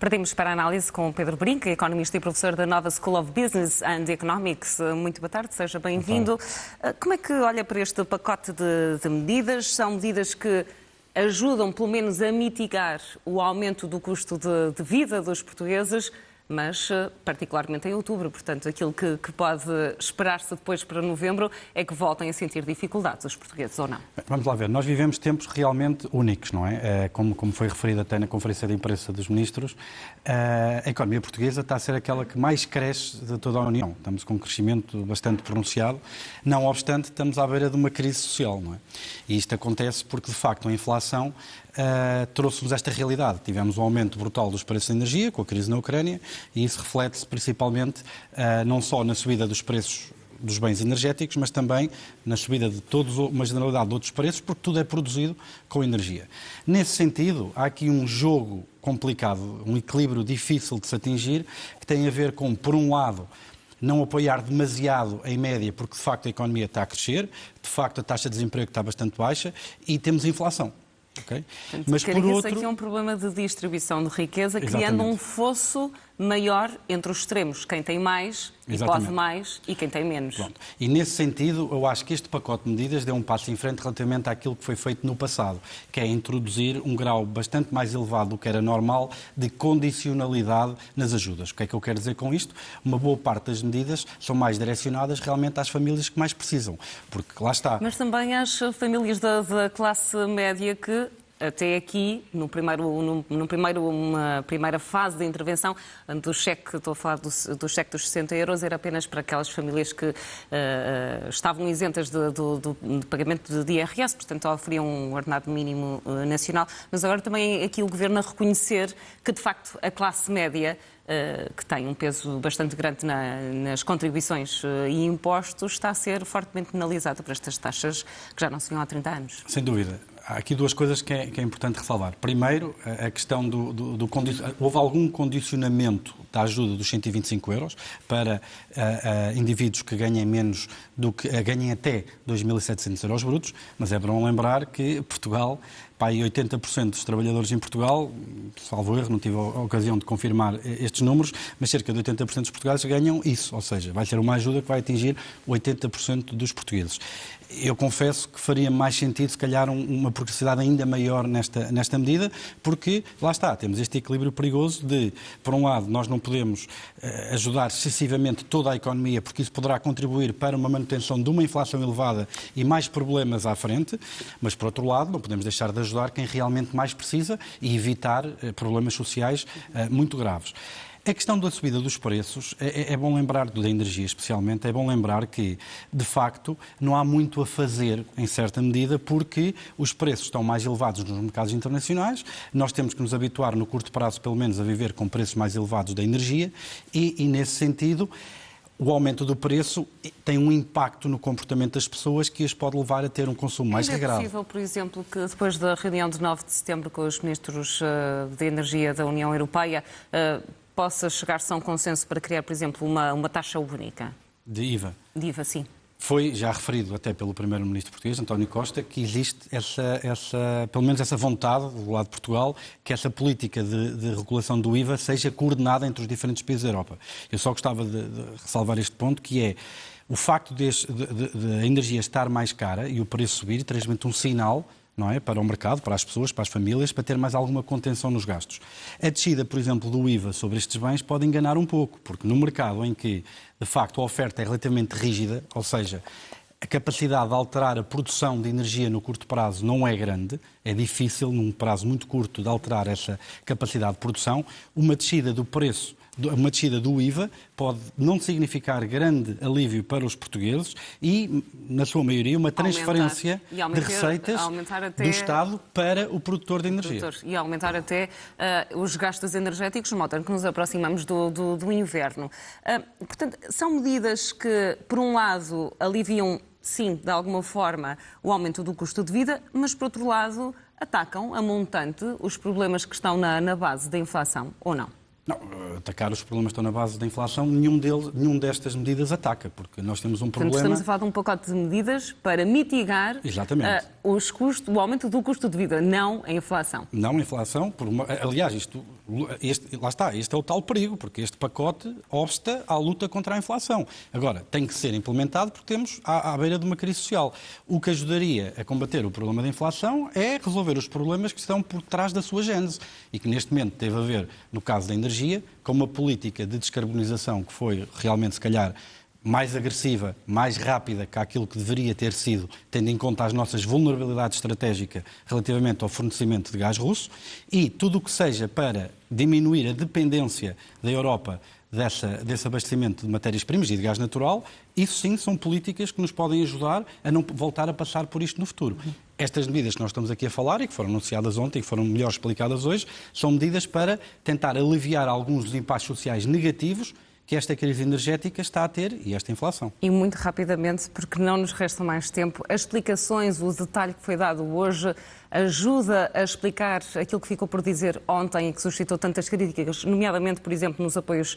Partimos para a análise com o Pedro Brinca, economista e professor da Nova School of Business and Economics. Muito boa tarde, seja bem-vindo. Como é que olha para este pacote de medidas? São medidas que ajudam, pelo menos, a mitigar o aumento do custo de vida dos portugueses, mas particularmente em outubro. Portanto, aquilo que pode esperar-se depois para novembro é que voltem a sentir dificuldades os portugueses, ou não? Vamos lá ver. Nós vivemos tempos realmente únicos, não é? Como foi referido até na conferência de imprensa dos ministros, a economia portuguesa está a ser aquela que mais cresce de toda a União. Estamos com um crescimento bastante pronunciado. Não obstante, estamos à beira de uma crise social, não é? E isto acontece porque, de facto, a inflação trouxe-nos esta realidade. Tivemos um aumento brutal dos preços da energia, com a crise na Ucrânia, e isso reflete-se principalmente não só na subida dos preços dos bens energéticos, mas também na subida de uma generalidade de outros preços, porque tudo é produzido com energia. Nesse sentido, há aqui um jogo complicado, um equilíbrio difícil de se atingir, que tem a ver com, por um lado, não apoiar demasiado em média, porque de facto a economia está a crescer, de facto a taxa de desemprego está bastante baixa e temos inflação. Okay? Portanto, mas por outro... aqui é um problema de distribuição de riqueza, criando um fosso maior entre os extremos, quem tem mais e pode mais e quem tem menos. Pronto. E nesse sentido, eu acho que este pacote de medidas deu um passo em frente relativamente àquilo que foi feito no passado, que é introduzir um grau bastante mais elevado do que era normal de condicionalidade nas ajudas. O que é que eu quero dizer com isto? Uma boa parte das medidas são mais direcionadas realmente às famílias que mais precisam, porque lá está. Mas também às famílias da classe média que até aqui, numa primeira fase de intervenção, do cheque, estou a falar do cheque dos 60 euros, era apenas para aquelas famílias que estavam isentas de pagamento de IRS, portanto oferiam um ordenado mínimo nacional, mas agora também aqui o Governo a reconhecer que, de facto, a classe média, que tem um peso bastante grande nas contribuições e impostos, está a ser fortemente penalizada por estas taxas que já não se viam há 30 anos. Sem dúvida. Há aqui duas coisas que é importante ressalvar. Primeiro, a questão houve algum condicionamento da ajuda dos 125 euros para indivíduos que ganhem menos ganhem até 2.700 euros brutos, mas é bom lembrar que Portugal, aí 80% dos trabalhadores em Portugal, salvo erro, não tive a ocasião de confirmar estes números, mas cerca de 80% dos portugueses ganham isso, ou seja, vai ser uma ajuda que vai atingir 80% dos portugueses. Eu confesso que faria mais sentido, se calhar, uma progressividade ainda maior nesta medida, porque, lá está, temos este equilíbrio perigoso de, por um lado, nós não podemos ajudar excessivamente toda a economia, porque isso poderá contribuir para uma manutenção de uma inflação elevada e mais problemas à frente, mas, por outro lado, não podemos deixar de ajudar quem realmente mais precisa e evitar problemas sociais muito graves. A questão da subida dos preços, é bom lembrar, da energia especialmente, é bom lembrar que, de facto, não há muito a fazer, em certa medida, porque os preços estão mais elevados nos mercados internacionais, nós temos que nos habituar, no curto prazo, pelo menos, a viver com preços mais elevados da energia e nesse sentido, o aumento do preço tem um impacto no comportamento das pessoas que as pode levar a ter um consumo mais regrado. É possível, por exemplo, que depois da reunião de 9 de setembro com os ministros de Energia da União Europeia possa chegar-se a um consenso para criar, por exemplo, uma taxa única? De IVA? De IVA, sim. Foi já referido até pelo primeiro-ministro português, António Costa, que existe pelo menos essa vontade do lado de Portugal, que essa política de regulação do IVA seja coordenada entre os diferentes países da Europa. Eu só gostava de ressalvar este ponto, que é o facto de a energia estar mais cara e o preço subir, transmite um sinal, não é, para o mercado, para as pessoas, para as famílias, para ter mais alguma contenção nos gastos. A descida, por exemplo, do IVA sobre estes bens pode enganar um pouco, porque no mercado em que, de facto, a oferta é relativamente rígida, ou seja, a capacidade de alterar a produção de energia no curto prazo não é grande, é difícil, num prazo muito curto, de alterar essa capacidade de produção, uma descida do preço, uma descida do IVA pode não significar grande alívio para os portugueses e, na sua maioria, uma transferência de receitas do Estado para o produtor de energia. E aumentar até os gastos energéticos, de modo que nos aproximamos do inverno. Portanto, são medidas que, por um lado, aliviam, sim, de alguma forma, o aumento do custo de vida, mas, por outro lado, atacam a montante os problemas que estão na base da inflação, ou não? Não, atacar os problemas que estão na base da inflação, nenhum destas medidas ataca, porque nós temos um problema... Portanto, estamos a falar de um pacote de medidas para mitigar o aumento do custo de vida, não a inflação. Não a inflação, aliás, isto lá está, este é o tal perigo, porque este pacote obsta à luta contra a inflação. Agora, tem que ser implementado porque temos à beira de uma crise social. O que ajudaria a combater o problema da inflação é resolver os problemas que estão por trás da sua gênese e que neste momento teve a ver, no caso da energia, com uma política de descarbonização que foi realmente, se calhar, mais agressiva, mais rápida que aquilo que deveria ter sido, tendo em conta as nossas vulnerabilidades estratégicas relativamente ao fornecimento de gás russo, e tudo o que seja para diminuir a dependência da Europa desse abastecimento de matérias-primas e de gás natural, isso sim são políticas que nos podem ajudar a não voltar a passar por isto no futuro. Estas medidas que nós estamos aqui a falar e que foram anunciadas ontem e que foram melhor explicadas hoje, são medidas para tentar aliviar alguns dos impactos sociais negativos que esta crise energética está a ter e esta inflação. E muito rapidamente, porque não nos resta mais tempo, as explicações, o detalhe que foi dado hoje ajuda a explicar aquilo que ficou por dizer ontem e que suscitou tantas críticas, nomeadamente, por exemplo, nos apoios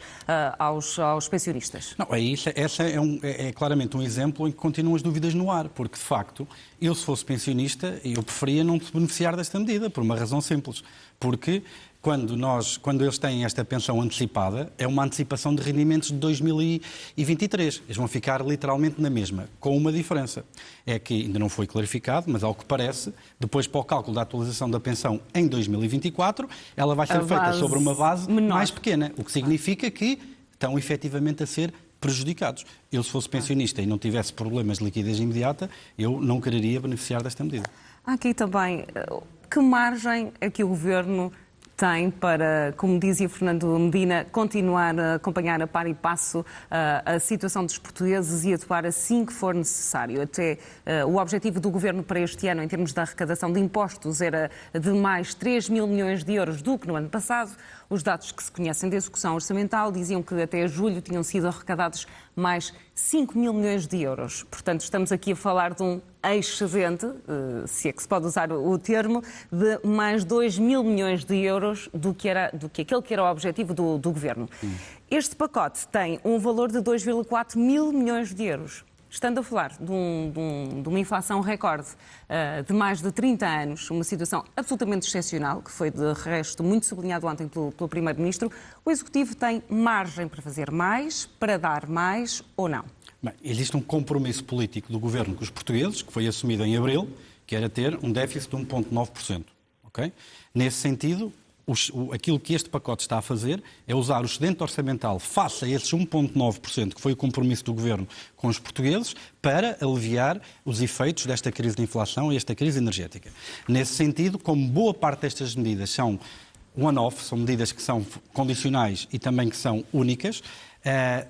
aos pensionistas? Não, essa é claramente um exemplo em que continuam as dúvidas no ar, porque, de facto, eu se fosse pensionista, eu preferia não beneficiar desta medida, por uma razão simples, porque quando eles têm esta pensão antecipada, é uma antecipação de rendimentos de 2023. Eles vão ficar literalmente na mesma, com uma diferença. É que ainda não foi clarificado, mas ao que parece, depois para o cálculo da atualização da pensão em 2024, ela vai ser feita sobre uma base mais pequena, o que significa que estão efetivamente a ser prejudicados. Eu, se fosse pensionista e não tivesse problemas de liquidez imediata, eu não quereria beneficiar desta medida. Há aqui também, que margem é que o Governo tem para, como dizia Fernando Medina, continuar a acompanhar a par e passo a situação dos portugueses e atuar assim que for necessário. Até o objetivo do Governo para este ano, em termos da arrecadação de impostos, era de mais 3 mil milhões de euros do que no ano passado. Os dados que se conhecem da execução orçamental diziam que até julho tinham sido arrecadados mais 5 mil milhões de euros. Portanto, estamos aqui a falar de um excedente, se é que se pode usar o termo, de mais 2 mil milhões de euros do que aquele que era o objetivo do Governo. Este pacote tem um valor de 2,4 mil milhões de euros. Estando a falar de uma inflação recorde de mais de 30 anos, uma situação absolutamente excepcional, que foi de resto muito sublinhado ontem pelo Primeiro-Ministro, o Executivo tem margem para fazer mais, para dar mais ou não? Bem, existe um compromisso político do Governo com os portugueses, que foi assumido em abril, que era ter um déficit de 1,9%. Okay? Nesse sentido, aquilo que este pacote está a fazer é usar o excedente orçamental face a esses 1,9%, que foi o compromisso do Governo com os portugueses, para aliviar os efeitos desta crise de inflação e esta crise energética. Nesse sentido, como boa parte destas medidas são one-off, são medidas que são condicionais e também que são únicas,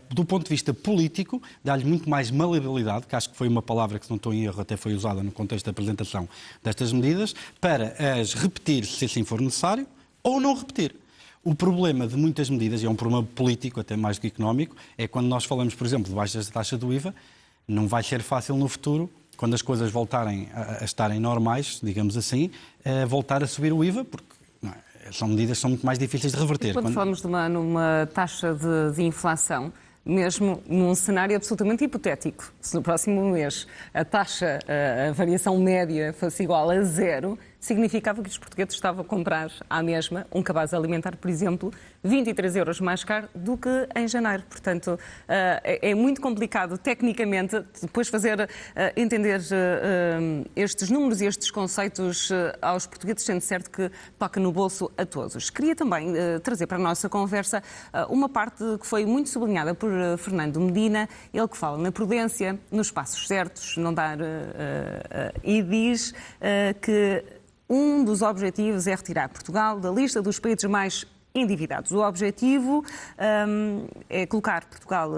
do ponto de vista político, dá-lhe muito mais maleabilidade, que acho que foi uma palavra que, se não estou em erro, até foi usada no contexto da apresentação destas medidas, para as repetir se assim for necessário, ou não repetir. O problema de muitas medidas, e é um problema político, até mais do que económico, é quando nós falamos, por exemplo, de baixas da taxa do IVA, não vai ser fácil no futuro, quando as coisas voltarem a estarem normais, digamos assim, voltar a subir o IVA, porque são medidas que são muito mais difíceis de reverter. Quando falamos numa taxa de inflação, mesmo num cenário absolutamente hipotético, se no próximo mês a variação média fosse igual a zero, significava que os portugueses estavam a comprar à mesma um cabaz alimentar, por exemplo, 23 euros mais caro do que em janeiro. Portanto, é muito complicado tecnicamente depois fazer entender estes números e estes conceitos aos portugueses, sendo certo que toca no bolso a todos. Queria também trazer para a nossa conversa uma parte que foi muito sublinhada por Fernando Medina, ele que fala na prudência, nos passos certos, não dar... e diz que um dos objetivos é retirar Portugal da lista dos países mais endividados. O objetivo é colocar Portugal,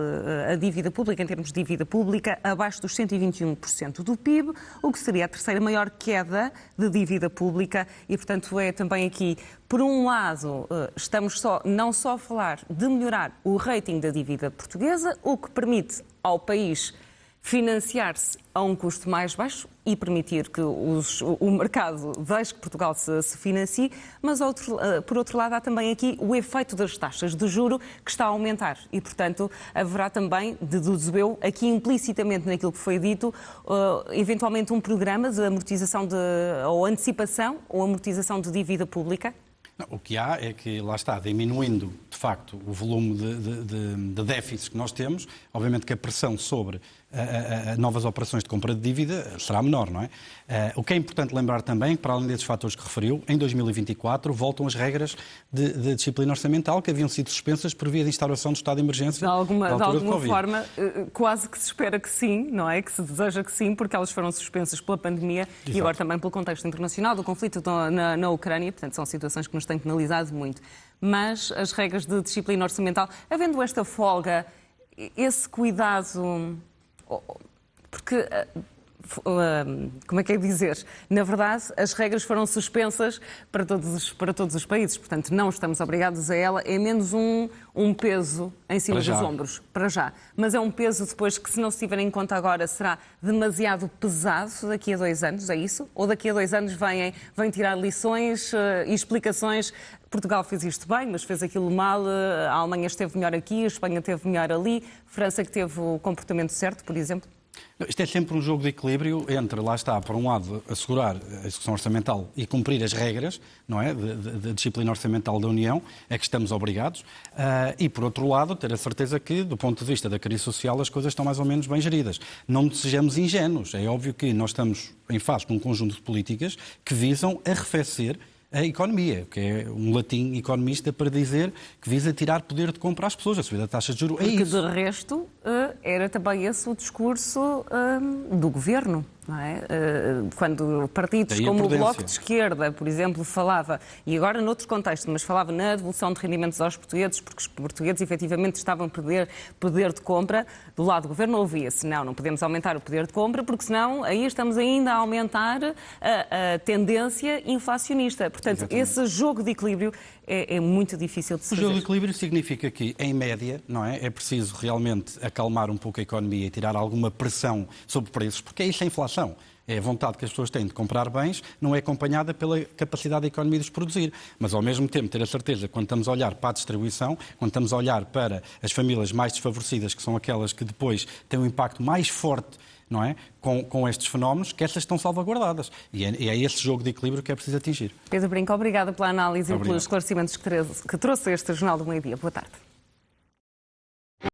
a dívida pública, em termos de dívida pública, abaixo dos 121% do PIB, o que seria a terceira maior queda de dívida pública e, portanto, é também aqui, por um lado, estamos não só a falar de melhorar o rating da dívida portuguesa, o que permite ao país financiar-se a um custo mais baixo e permitir que o mercado deixe que Portugal se financie, mas por outro lado há também aqui o efeito das taxas de juro que está a aumentar e, portanto, haverá também, deduzo eu, aqui implicitamente naquilo que foi dito, eventualmente um programa de amortização ou antecipação ou amortização de dívida pública? Não, o que há é que, lá está, diminuindo, de facto, o volume de déficits que nós temos, obviamente que a pressão sobre novas operações de compra de dívida será menor, não é? O que é importante lembrar também, para além desses fatores que referiu, em 2024 voltam as regras de disciplina orçamental que haviam sido suspensas por via de instauração do estado de emergência. De alguma Covid. forma, quase que se espera que sim, não é? Que se deseja que sim, porque elas foram suspensas pela pandemia. Exato. E agora também pelo contexto internacional do conflito na Ucrânia. Portanto, são situações que nos têm penalizado muito. Mas as regras de disciplina orçamental, havendo esta folga, esse cuidado... Porque, como é que é dizer? Na verdade, as regras foram suspensas para todos os países, portanto, não estamos obrigados a ela. É menos um peso em cima dos ombros, para já. Mas é um peso depois que, se não se tiver em conta agora, será demasiado pesado daqui a 2 anos, é isso? Ou daqui a 2 anos vêm tirar lições e explicações? Portugal fez isto bem, mas fez aquilo mal, a Alemanha esteve melhor aqui, a Espanha esteve melhor ali, a França que teve o comportamento certo, por exemplo? Isto é sempre um jogo de equilíbrio entre, lá está, por um lado, assegurar a execução orçamental e cumprir as regras, não é, de disciplina orçamental da União, é que estamos obrigados, e, por outro lado, ter a certeza que, do ponto de vista da crise social, as coisas estão mais ou menos bem geridas. Não sejamos ingênuos. É óbvio que nós estamos em fase com um conjunto de políticas que visam arrefecer a economia, que é um latim economista para dizer que visa tirar poder de compra às pessoas, a subida da taxa de juros. É porque, isso. de resto, era também esse o discurso do governo. Não é? Quando partidos como o Bloco de Esquerda, por exemplo, falava, e agora noutro contexto, mas falava na devolução de rendimentos aos portugueses, porque os portugueses efetivamente estavam a perder poder de compra, do lado do governo ouvia-se, não podemos aumentar o poder de compra, porque senão aí estamos ainda a aumentar a tendência inflacionista. Portanto, esse jogo de equilíbrio é muito difícil de se fazer. O jogo de equilíbrio significa que, em média, não é preciso realmente acalmar um pouco a economia e tirar alguma pressão sobre preços, porque é isso a inflação. É a vontade que as pessoas têm de comprar bens, não é acompanhada pela capacidade da economia de os produzir. Mas, ao mesmo tempo, ter a certeza, quando estamos a olhar para a distribuição, quando estamos a olhar para as famílias mais desfavorecidas, que são aquelas que depois têm um impacto mais forte, não é, com estes fenómenos, que essas estão salvaguardadas. E é esse jogo de equilíbrio que é preciso atingir. Pedro Brinco, obrigada pela análise e pelos esclarecimentos que trouxe a este Jornal do Meio-Dia. Boa tarde.